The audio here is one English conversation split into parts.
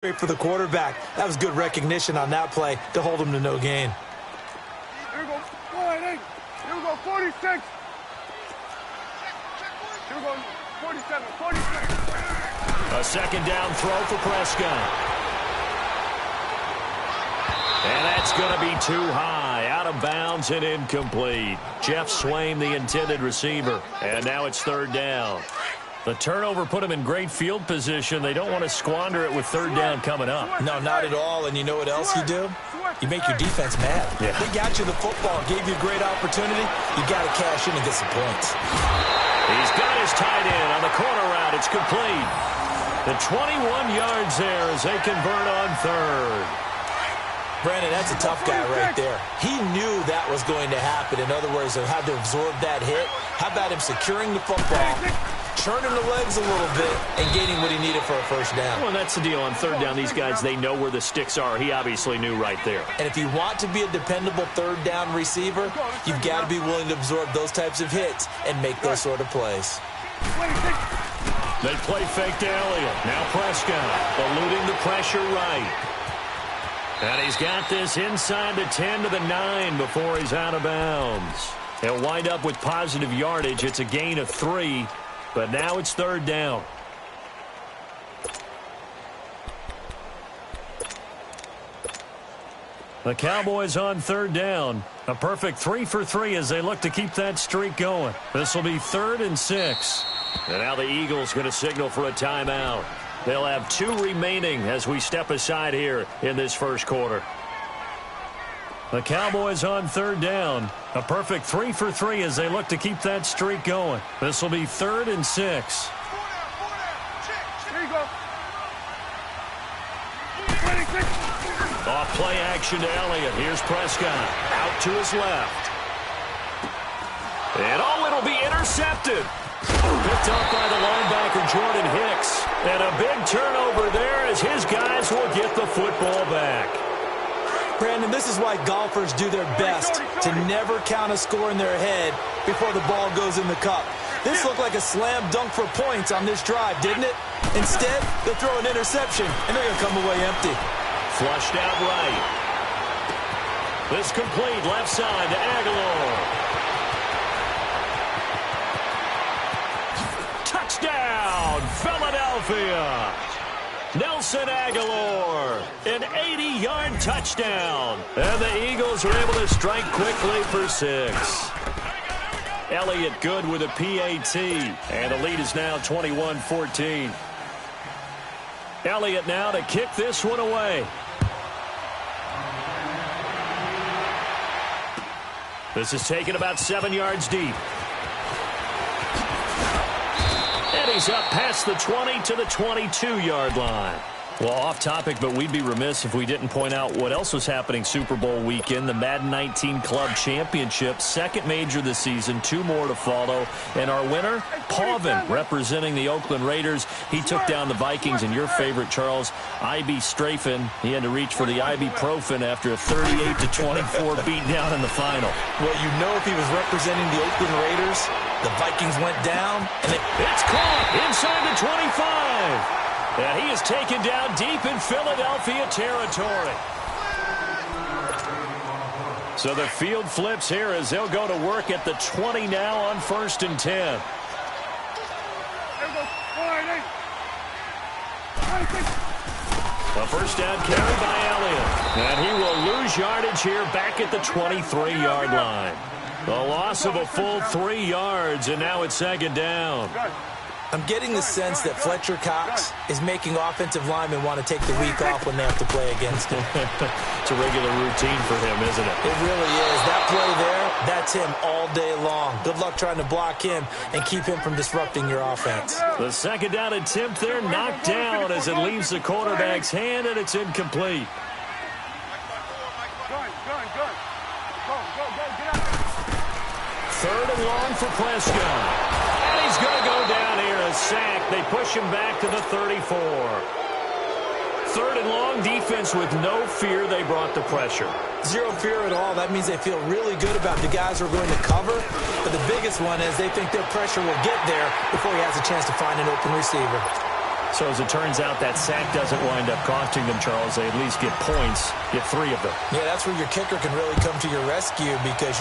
Great for the quarterback. That was good recognition on that play to hold him to no gain. Here we go. Here we go. 46. Here we go. 47. 46. A second down throw for Prescott. And that's going to be too high. Out of bounds and incomplete. Jeff Swain, the intended receiver. And now it's third down. The turnover put them in great field position. They don't want to squander it with third down coming up. No, not at all. And you know what else you do? You make your defense mad. Yeah. They got you the football, gave you a great opportunity. You got to cash in and get some points. He's got his tight end on the corner route. It's complete. The 21 yards there as they convert on third. Brandon, that's a tough guy right there. He knew that was going to happen. In other words, he had to absorb that hit. How about him securing the football, churning the legs a little bit, and gaining what he needed for a first down? Well, that's the deal. On third down, these guys, they know where the sticks are. He obviously knew right there. And if you want to be a dependable third down receiver, you've got to be willing to absorb those types of hits and make those sort of plays. They play fake to Elliott. Now Prescott eluding the pressure right. And he's got this inside the 10 to the 9 before he's out of bounds. He'll wind up with positive yardage. It's a gain of 3, but now it's third down. The Cowboys on third down. A perfect 3 for 3 as they look to keep that streak going. This will be 3rd and 6. And now the Eagles going to signal for a timeout. They'll have 2 remaining as we step aside here in this first quarter. The Cowboys on third down. A perfect 3 for 3 as they look to keep that streak going. This will be 3rd and 6. Here you go. Off play action to Elliott. Here's Prescott. Out to his left. And it'll be intercepted. Picked up by the linebacker, Jordan Hicks. And a big turnover there as his guys will get the football back. Brandon, this is why golfers do their best to never count a score in their head before the ball goes in the cup. This looked like a slam dunk for points on this drive, didn't it? Instead, they'll throw an interception, and they're going to come away empty. Flushed out right. This complete left side to Aguilar. Touchdown, Philadelphia. Nelson Aguilar, an 80-yard touchdown. And the Eagles are able to strike quickly for 6. Elliott good with a PAT. And the lead is now 21-14. Elliott now to kick this one away. This is taken about 7 yards deep. And he's up past the 20 to the 22-yard line. Well, off topic, but we'd be remiss if we didn't point out what else was happening Super Bowl weekend. The Madden 19 Club Championship, second major this season, 2 more to follow. And our winner, Pavin, representing the Oakland Raiders. He took down the Vikings, and your favorite, Charles, I.B. Strafen. He had to reach for the ibuprofen after a 38-24 beatdown in the final. Well, you know if he was representing the Oakland Raiders, the Vikings went down, and it's caught inside the 25. And he is taken down deep in Philadelphia territory. So the field flips here as they'll go to work at the 20 now on 1st and 10. A first down carry by Elliott. And he will lose yardage here back at the 23-yard line. The loss of a full 3 yards, and now it's second down. I'm getting the sense that Fletcher Cox is making offensive linemen want to take the week off when they have to play against him. It's a regular routine for him, isn't it? It really is. That play there, that's him all day long. Good luck trying to block him and keep him from disrupting your offense. The second down attempt there knocked down as it leaves the quarterback's hand, and it's incomplete. Third and long for Prescott. And he's going to go down here, a sack. They push him back to the 34. Third and long, defense with no fear. They brought the pressure. Zero fear at all. That means they feel really good about the guys who are going to cover. But the biggest one is they think their pressure will get there before he has a chance to find an open receiver. So as it turns out, that sack doesn't wind up costing them, Charles. They at least get points, get 3 of them. Yeah, that's where your kicker can really come to your rescue because,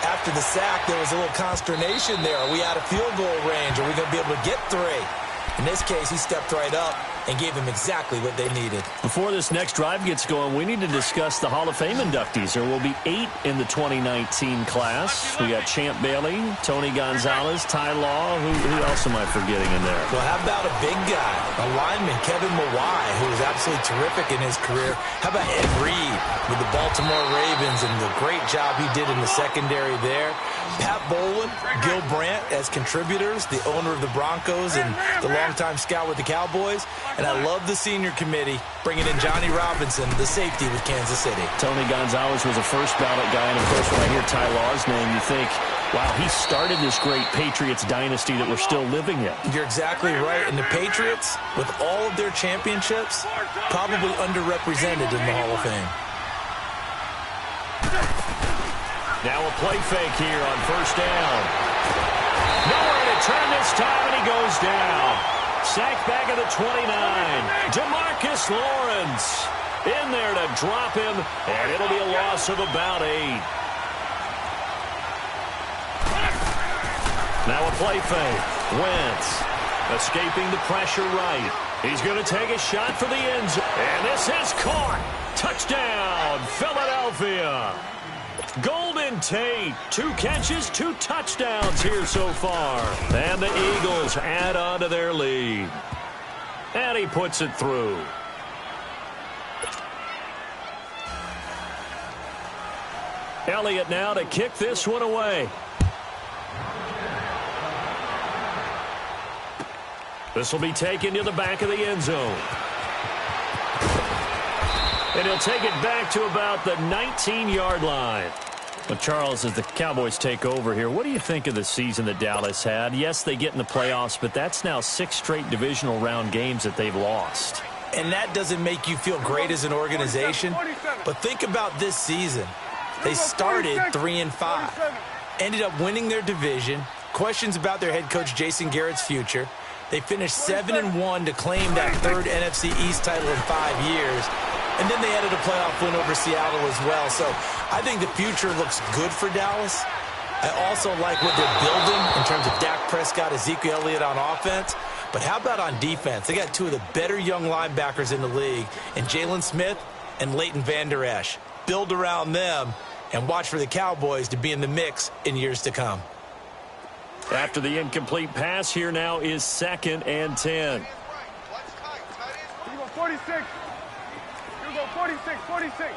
after the sack, there was a little consternation there. Are we out of field goal range? Are we going to be able to get 3? In this case, he stepped right up and gave them exactly what they needed. Before this next drive gets going, we need to discuss the Hall of Fame inductees. There will be 8 in the 2019 class. We got Champ Bailey, Tony Gonzalez, Ty Law. Who else am I forgetting in there? Well, how about a big guy, a lineman, Kevin Mawai, who was absolutely terrific in his career. How about Ed Reed with the Baltimore Ravens and the great job he did in the secondary there. Pat Bowlen, Gil Brandt as contributors, the owner of the Broncos and the longtime scout with the Cowboys. And I love the senior committee bringing in Johnny Robinson, the safety with Kansas City. Tony Gonzalez was a first ballot guy. And, of course, when I hear Ty Law's name, you think, wow, he started this great Patriots dynasty that we're still living in. You're exactly right. And the Patriots, with all of their championships, probably underrepresented in the Hall of Fame. Now a play fake here on first down. Nowhere to turn this time, and he goes down. Sacked back at the 29. DeMarcus Lawrence in there to drop him, and it'll be a loss of about 8. Now a play fake. Wentz escaping the pressure right. He's going to take a shot for the end zone. And this is caught. Touchdown, Philadelphia. Golden Tate, 2 catches, 2 touchdowns here so far. And the Eagles add on to their lead. And he puts it through. Elliott now to kick this one away. This will be taken to the back of the end zone. And he'll take it back to about the 19-yard line. But Charles, as the Cowboys take over here, what do you think of the season that Dallas had? Yes, they get in the playoffs, but that's now 6 straight divisional round games that they've lost. And that doesn't make you feel great as an organization. But think about this season. They started 3-5, ended up winning their division. Questions about their head coach Jason Garrett's future. They finished 7-1 to claim that 3rd NFC East title in 5 years. And then they added a playoff win over Seattle as well. So I think the future looks good for Dallas. I also like what they're building in terms of Dak Prescott, Ezekiel Elliott on offense. But how about on defense? They got 2 of the better young linebackers in the league, and Jalen Smith and Leighton Vander Esch. Build around them and watch for the Cowboys to be in the mix in years to come. After the incomplete pass, here now is 2nd and 10. You go 46. You go 46, 46.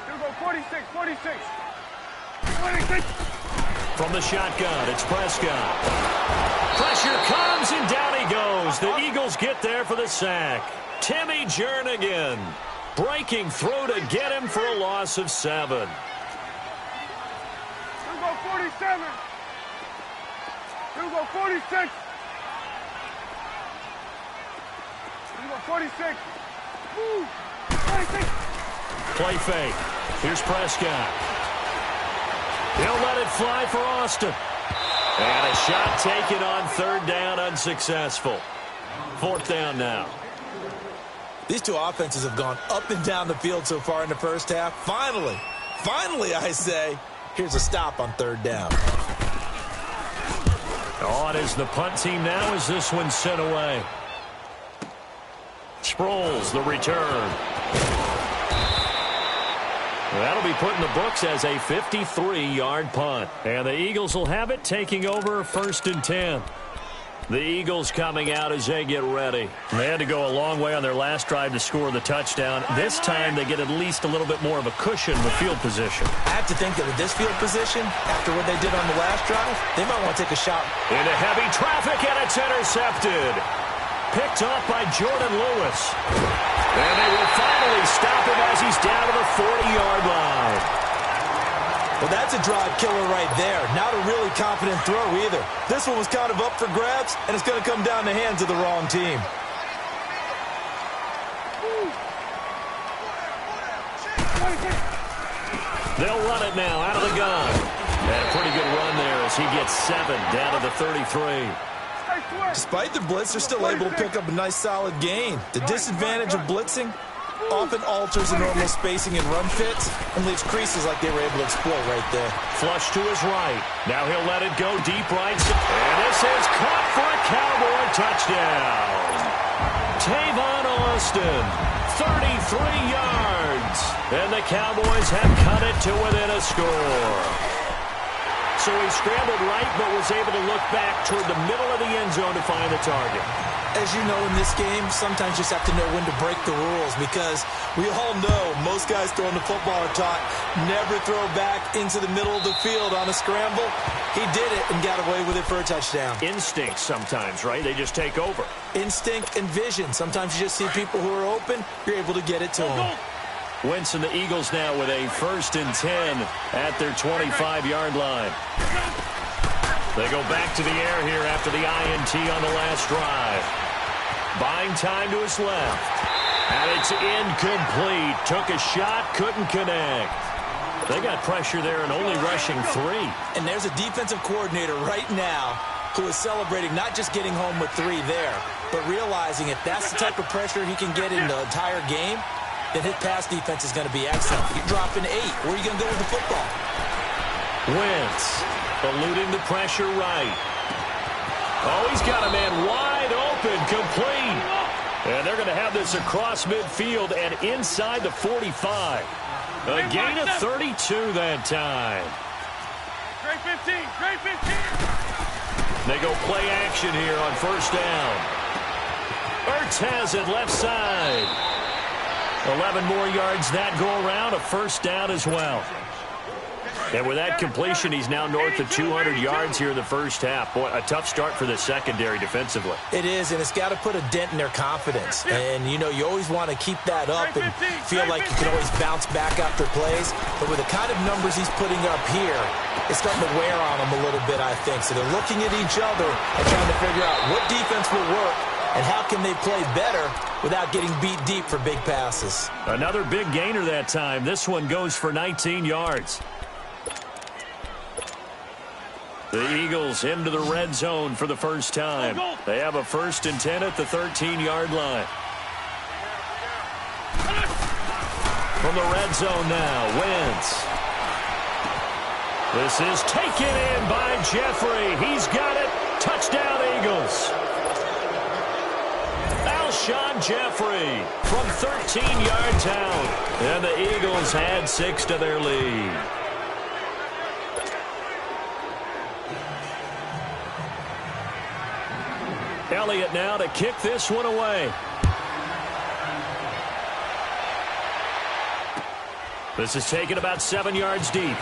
You go 46, 46. 46. From the shotgun, it's Prescott. Pressure comes, and down he goes. The Eagles get there for the sack. Timmy Jernigan breaking through to get him for a loss of 7. You go 47. You go 46. You go 46. Woo. 46. Play fake. Here's Prescott. He'll let it fly for Austin. And a shot taken on 3rd down, unsuccessful. 4th down now. These 2 offenses have gone up and down the field so far in the first half. Finally, I say, here's a stop on 3rd down. On is the punt team now as this one's sent away. Sproles, the return. That'll be put in the books as a 53-yard punt. And the Eagles will have it, taking over 1st and 10. The Eagles coming out as they get ready. They had to go a long way on their last drive to score the touchdown. This time they get at least a little bit more of a cushion with field position. I have to think that with this field position, after what they did on the last drive, they might want to take a shot. Into heavy traffic, and it's intercepted. Picked off by Jordan Lewis. And they will finally stop him as he's down to the 40-yard line. Well, that's a drive killer right there. Not a really confident throw either. This one was kind of up for grabs, and it's going to come down the hands of the wrong team. They'll run it now out of the gun. And a pretty good run there as Eagles, he gets 7 down to the 33. Despite the blitz, they're still able to pick up a nice solid gain. The disadvantage of blitzing often alters the normal spacing and run fits and leaves creases like they were able to exploit right there. Flush to his right. Now he'll let it go deep right. And this is caught for a Cowboy touchdown. Tavon Austin, 33 yards. And the Cowboys have cut it to within a score. So he scrambled right, but was able to look back toward the middle of the end zone to find the target. As you know, in this game, sometimes you just have to know when to break the rules, because we all know most guys throwing the football are taught never throw back into the middle of the field on a scramble. He did it and got away with it for a touchdown. Instinct sometimes, right? They just take over. Instinct and vision. Sometimes you just see people who are open, you're able to get it to them. Wentz and the Eagles now with a 1st and 10 at their 25-yard line. They go back to the air here after the INT on the last drive. Buying time to his left. And it's incomplete. Took a shot, couldn't connect. They got pressure there and only rushing 3. And there's a defensive coordinator right now who is celebrating not just getting home with 3 there, but realizing if that's the type of pressure he can get in the entire game, then his pass defense is going to be excellent. You're dropping 8. Where are you going to go with the football? Wentz eluding the pressure right. Oh, he's got a man wide open, complete. And they're going to have this across midfield and inside the 45. A gain of 32 that time. Great 15, great 15. They go play action here on 1st down. Ertz has it left side. 11 more yards that go around, a 1st down as well. And with that completion, he's now north of 200 yards here in the 1st half. Boy, a tough start for the secondary defensively. It is, and it's got to put a dent in their confidence. And, you know, you always want to keep that up and feel like you can always bounce back after plays. But with the kind of numbers he's putting up here, it's starting to wear on them a little bit, I think. So they're looking at each other and trying to figure out what defense will work and how can they play better without getting beat deep for big passes. Another big gainer that time. This one goes for 19 yards. The Eagles into the red zone for the first time. They have a 1st and 10 at the 13-yard line. From the red zone now, Wentz. This is taken in by Jeffrey. He's got it. Touchdown, Eagles. Alshon Jeffrey from 13 yards out. And the Eagles add 6 to their lead. Elliott now to kick this one away. This is taken about 7 yards deep.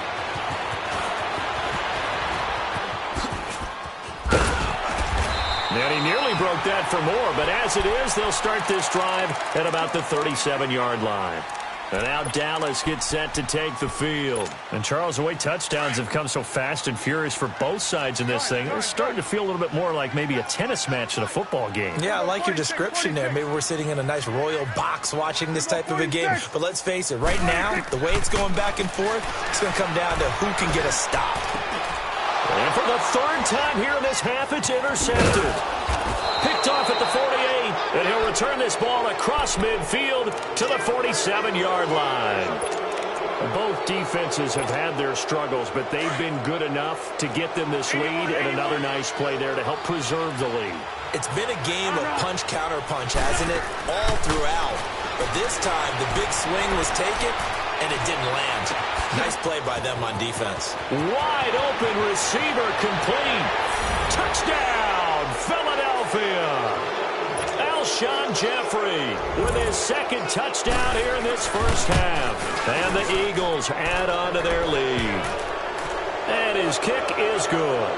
And he nearly broke that for more, but as it is, they'll start this drive at about the 37-yard line. And now Dallas gets set to take the field. And, Charles, the way touchdowns have come so fast and furious for both sides in this thing, it's starting to feel a little bit more like maybe a tennis match than a football game. Yeah, I like your description there. Maybe we're sitting in a nice royal box watching this type of a game. But let's face it, right now, the way it's going back and forth, it's going to come down to who can get a stop. And for the 3rd time here in this half, it's intercepted. Picked off at the 48, and he'll return this ball across midfield to the 47-yard line. Both defenses have had their struggles, but they've been good enough to get them this lead, and another nice play there to help preserve the lead. It's been a game of punch-counter-punch, hasn't it? All throughout. But this time, the big swing was taken, and it didn't land. Nice play by them on defense. Wide open receiver complete. Touchdown, Philadelphia. Alshon Jeffrey with his 2nd touchdown here in this 1st half. And the Eagles add on to their lead. And his kick is good.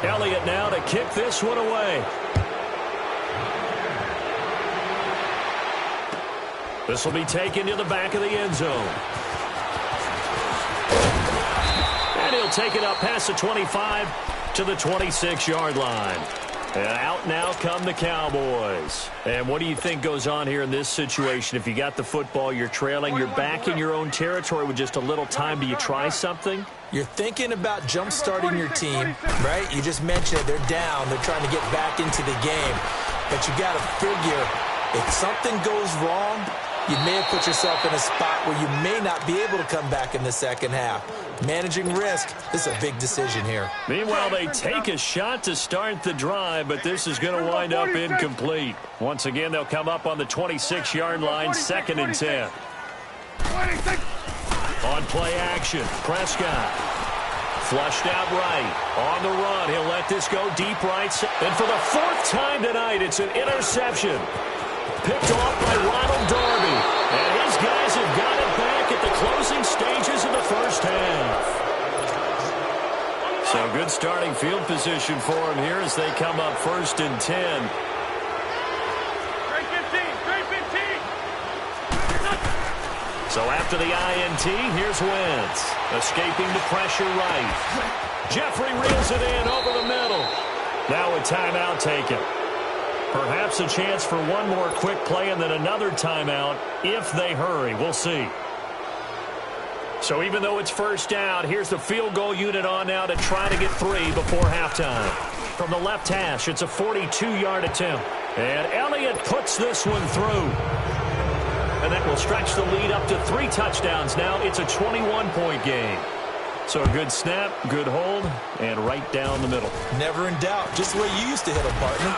Elliott now to kick this one away. This will be taken to the back of the end zone. And he'll take it up past the 25 to the 26-yard line. And out now come the Cowboys. And what do you think goes on here in this situation? If you got the football, you're trailing, you're back in your own territory with just a little time. Do you try something? You're thinking about jump-starting your team, right? You just mentioned it. They're down. They're trying to get back into the game. But you got to figure, if something goes wrong, you may have put yourself in a spot where you may not be able to come back in the second half. Managing risk, this is a big decision here. Meanwhile, they take a shot to start the drive, but this is going to wind up incomplete. Once again, they'll come up on the 26-yard line, 2nd and 10. On play action, Prescott. Flushed out right. On the run, he'll let this go deep right. And for the 4th time tonight, it's an interception. Picked off by Ronald Darby. And his guys have got it back at the closing stages of the first half. So good starting field position for him here as they come up 1st and 10. So after the INT, here's Wentz. Escaping the pressure right. Jeffrey reels it in over the middle. Now a timeout taken. Perhaps a chance for one more quick play and then another timeout if they hurry. We'll see. So even though it's first down, here's the field goal unit on now to try to get 3 before halftime. From the left hash, it's a 42-yard attempt. And Elliott puts this one through. And that will stretch the lead up to 3 touchdowns now. It's a 21-point game. So a good snap, good hold, and right down the middle. Never in doubt. Just the way you used to hit them, partner.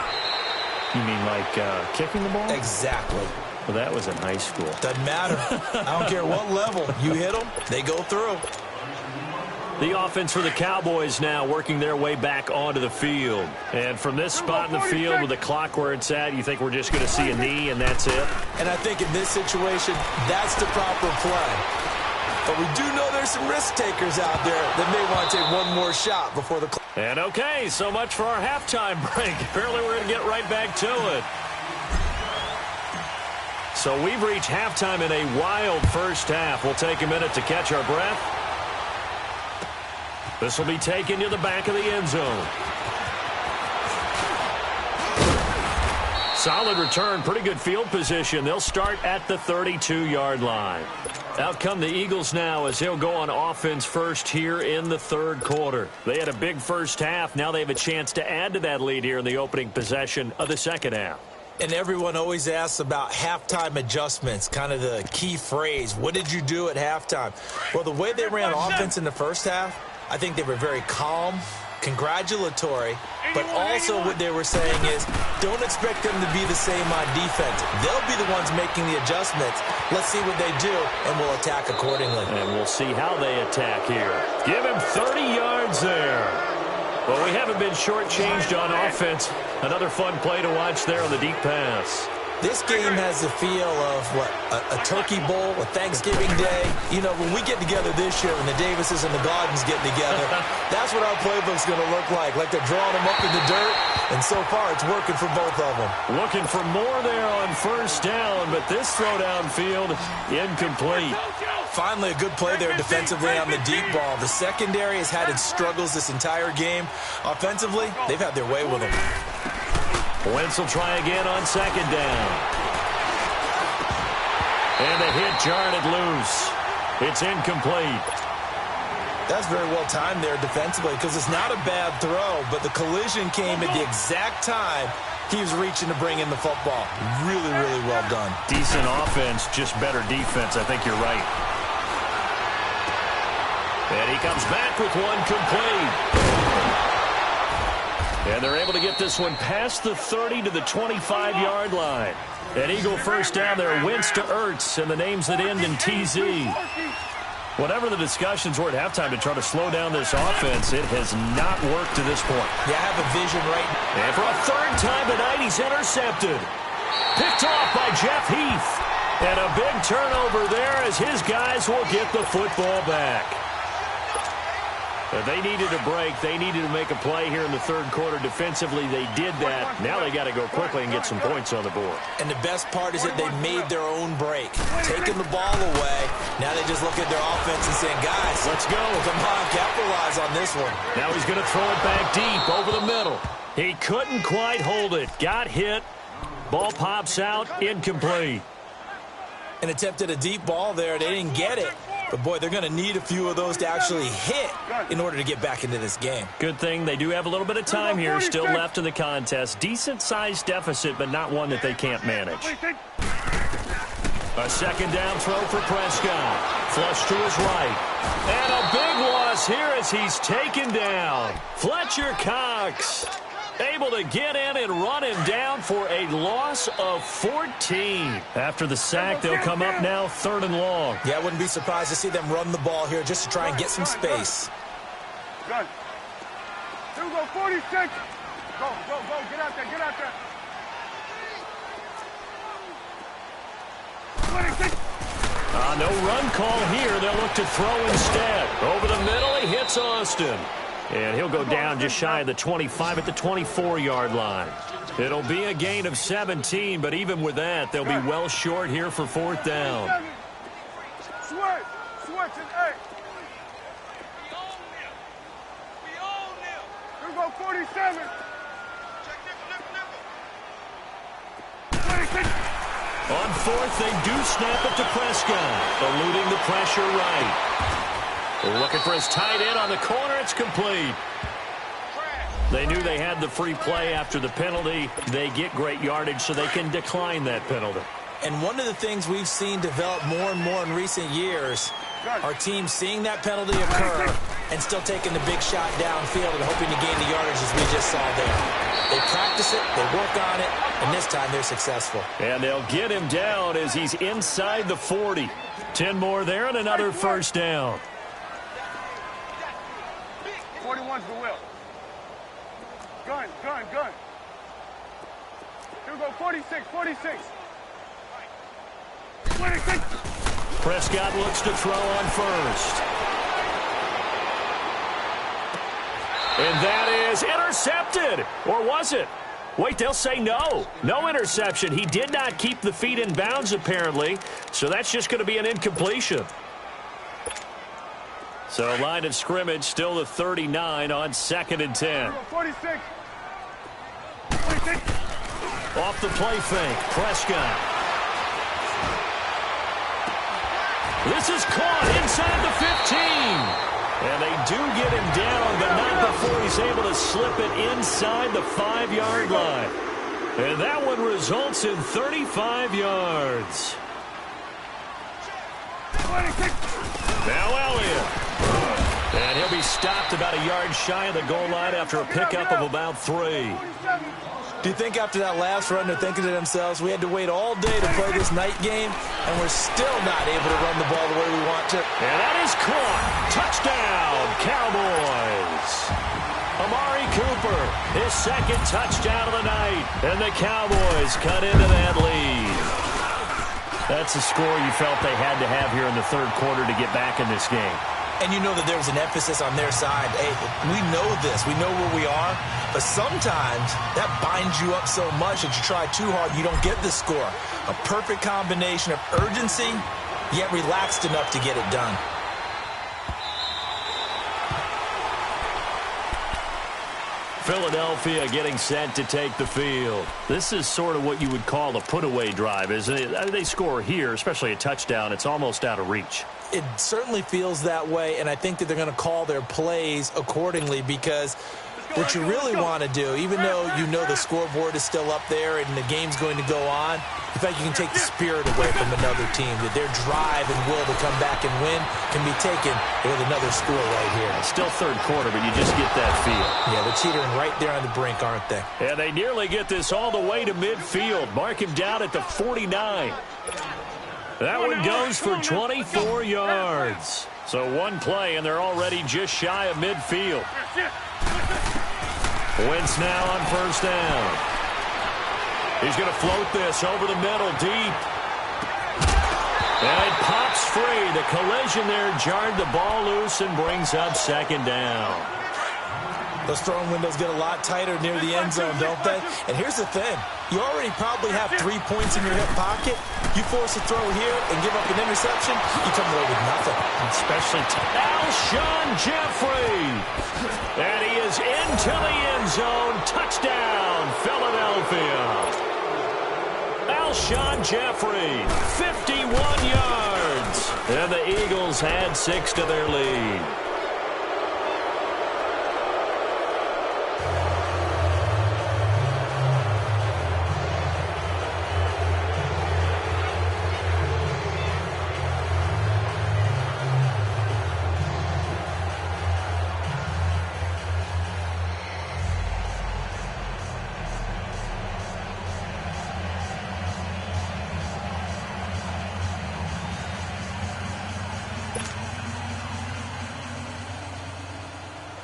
You mean like kicking the ball? Exactly. Well, that was in high school. Doesn't matter. I don't care what level. You hit them, they go through. The offense for the Cowboys now working their way back onto the field. And from this spot in the field with the clock where it's at, you think we're just going to see a knee and that's it? And I think in this situation, that's the proper play. But we do know there's some risk takers out there that may want to take one more shot before the clock. And okay, so much for our halftime break. Apparently we're going to get right back to it. So we've reached halftime in a wild first half. We'll take a minute to catch our breath. This will be taken to the back of the end zone. Solid return, pretty good field position. They'll start at the 32-yard line. Out come the Eagles now as they'll go on offense first here in the 3rd quarter. They had a big first half. Now they have a chance to add to that lead here in the opening possession of the 2nd half. And everyone always asks about halftime adjustments, kind of the key phrase. What did you do at halftime? Well, the way they ran offense in the first half, I think they were very calm, congratulatory, but also what they were saying is don't expect them to be the same on defense. They'll be the ones making the adjustments. Let's see what they do, and we'll attack accordingly. And we'll see how they attack here. Give him 30 yards there. Well, we haven't been shortchanged on offense. Another fun play to watch there on the deep pass. This game has the feel of, what, a turkey bowl, a Thanksgiving day. You know, when we get together this year, when the Davises and the Gardens get together, that's what our playbook's going to look like they're drawing them up in the dirt, and so far it's working for both of them. Looking for more there on first down, but this throw downfield incomplete. Finally, a good play there defensively on the deep ball. The secondary has had its struggles this entire game. Offensively, they've had their way with them. Wentz will try again on 2nd down. And the hit jarred it loose. It's incomplete. That's very well timed there defensively because it's not a bad throw, but the collision came at the exact time he was reaching to bring in the football. Really, really well done. Decent offense, just better defense. I think you're right. And he comes back with one complete. And they're able to get this one past the 30 to the 25-yard line. An Eagle first down there, Wentz to Ertz, and the names that end in TZ. Whatever the discussions were at halftime to try to slow down this offense, it has not worked to this point. Yeah, I have a vision right now. And for a 3rd time tonight, he's intercepted. Picked off by Jeff Heath. And a big turnover there as his guys will get the football back. They needed a break. They needed to make a play here in the 3rd quarter. Defensively, they did that. Now they got to go quickly and get some points on the board. And the best part is that they made their own break. Taking the ball away. Now they just look at their offense and saying, guys, let's go. Come on, capitalize on this one. Now he's going to throw it back deep over the middle. He couldn't quite hold it. Got hit. Ball pops out. Incomplete. An attempt at a deep ball there. They didn't get it. But, boy, they're going to need a few of those to actually hit in order to get back into this game. Good thing they do have a little bit of time here still left in the contest. Decent-sized deficit, but not one that they can't manage. A second down throw for Prescott. Flush to his right. And a big loss here as he's taken down. Fletcher Cox able to get in and run him down for a loss of 14. After the sack, they'll come up now 3rd and long. Yeah, I wouldn't be surprised to see them run the ball here just to try and get some space. Good. Here we go, 46. Go, get out there, get out there. 26. No run call here. They'll look to throw instead. Over the middle, he hits Austin. And he'll go down just shy of the 25 at the 24-yard line. It'll be a gain of 17, but even with that, they'll be well short here for 4th down. Switch and 8. Here we go, 47. 26. On 4th, they do snap it to Prescott, eluding the pressure right. Looking for his tight end on the corner. It's complete. They knew they had the free play after the penalty. They get great yardage, so they can decline that penalty. And one of the things we've seen develop more and more in recent years are teams seeing that penalty occur and still taking the big shot downfield and hoping to gain the yardage as we just saw there. They practice it, they work on it, and this time they're successul. And they'll get him down as he's inside the 40. 10 more there and another 1st down. 41's the will. Gun. Here we go, 46. 26. Prescott looks to throw on 1st. And that is intercepted. Or was it? Wait, they'll say no. No interception. He did not keep the feet in bounds, apparently. So that's just going to be an incompletion. So line of scrimmage still the 39 on 2nd and 10. 46. Off the play fake, Prescott. This is caught inside the 15. And they do get him down, but not before he's able to slip it inside the 5-yard line. And that one results in 35 yards. 26. Now Elliott. And he'll be stopped about a yard shy of the goal line after a pickup of about 3. Do you think after that last run they're thinking to themselves, we had to wait all day to play this night game, and we're still not able to run the ball the way we want to? And that is caught. Touchdown, Cowboys. Amari Cooper, his 2nd touchdown of the night. And the Cowboys cut into that lead. That's a score you felt they had to have here in the 3rd quarter to get back in this game. And you know that there's an emphasis on their side. Hey, we know this. We know where we are. But sometimes that binds you up so much that you try too hard, you don't get the score. A perfect combination of urgency, yet relaxed enough to get it done. Philadelphia getting set to take the field. This is sort of what you would call a put-away drive, isn't it? They score here, especially a touchdown. It's almost out of reach. It certainly feels that way, and I think that they're going to call their plays accordingly because what you really want to do, even though you know the scoreboard is still up there and the game's going to go on, the fact you can take the spirit away from another team, that their drive and will to come back and win can be taken with another score right here. Still 3rd quarter, but you just get that feel. Yeah, they're teetering right there on the brink, aren't they? And they nearly get this all the way to midfield. Mark him down at the 49. That one goes for 24 yards. So one play, and they're already just shy of midfield. Wentz now on 1st down. He's going to float this over the middle deep. And it pops free. The collision there jarred the ball loose and brings up 2nd down. Those throwing windows get a lot tighter near the end zone, don't they? And here's the thing. You already probably have 3 points in your hip pocket. You force a throw here and give up an interception, you come away with nothing. Especially Alshon Jeffrey. And he is into the end end zone. Touchdown, Philadelphia. Alshon Jeffrey, 51 yards. And the Eagles add 6 to their lead.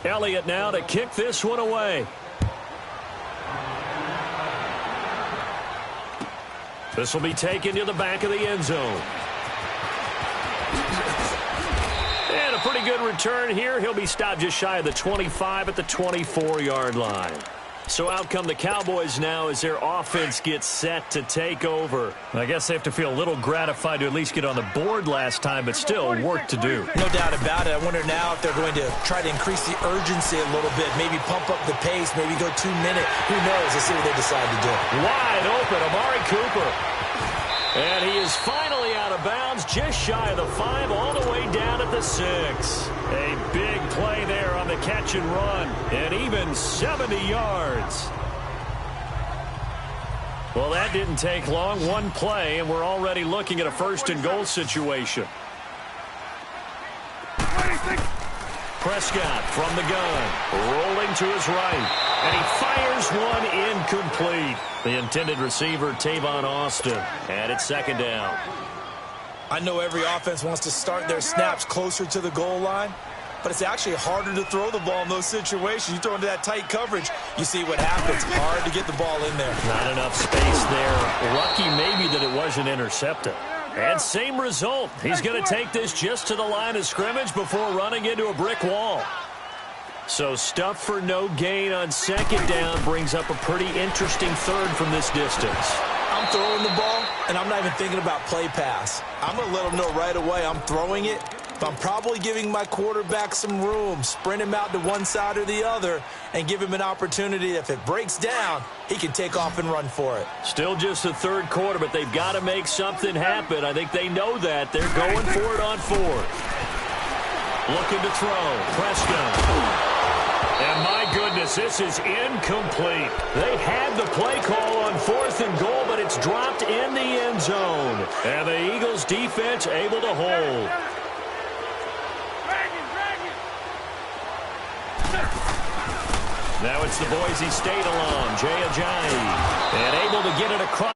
Elliott now to kick this one away. This will be taken to the back of the end zone. And a pretty good return here. He'll be stopped just shy of the 25 at the 24-yard line. So out come the Cowboys now as their offense gets set to take over. I guess they have to feel a little gratified to at least get on the board last time, but still work to do. No doubt about it. I wonder now if they're going to try to increase the urgency a little bit, maybe pump up the pace, maybe go 2 minute. Who knows? Let's see what they decide to do. Wide open, Amari Cooper. And he is finally out of bounds, just shy of the 5, all the way down at the 6. A big play there on the catch and run, and even 70 yards. Well, that didn't take long. One play, and we're already looking at a 1st and goal situation. Prescott from the gun, rolling to his right, and he fires one incomplete. The intended receiver, Tavon Austin, and it's 2nd down. I know every offense wants to start their snaps closer to the goal line, but it's actually harder to throw the ball in those situations. You throw into that tight coverage, you see what happens. Hard to get the ball in there. Not enough space there. Lucky maybe that it wasn't intercepted. And same result. He's going to take this just to the line of scrimmage before running into a brick wall. So stuff for no gain on 2nd down brings up a pretty interesting 3rd from this distance. I'm throwing the ball, and I'm not even thinking about play pass. I'm going to let them know right away I'm throwing it, but I'm probably giving my quarterback some room, sprint him out to one side or the other, and give him an opportunity. If it breaks down, he can take off and run for it. Still just the 3rd quarter, but they've got to make something happen. I think they know that. They're going for it on 4th. Looking to throw. Prescott. And my goodness, this is incomplete. They had the play call on 4th and goal, but it's dropped in the end zone. And the Eagles defense able to hold. Now it's the Boise State alum, Jay Ajayi, and able to get it across.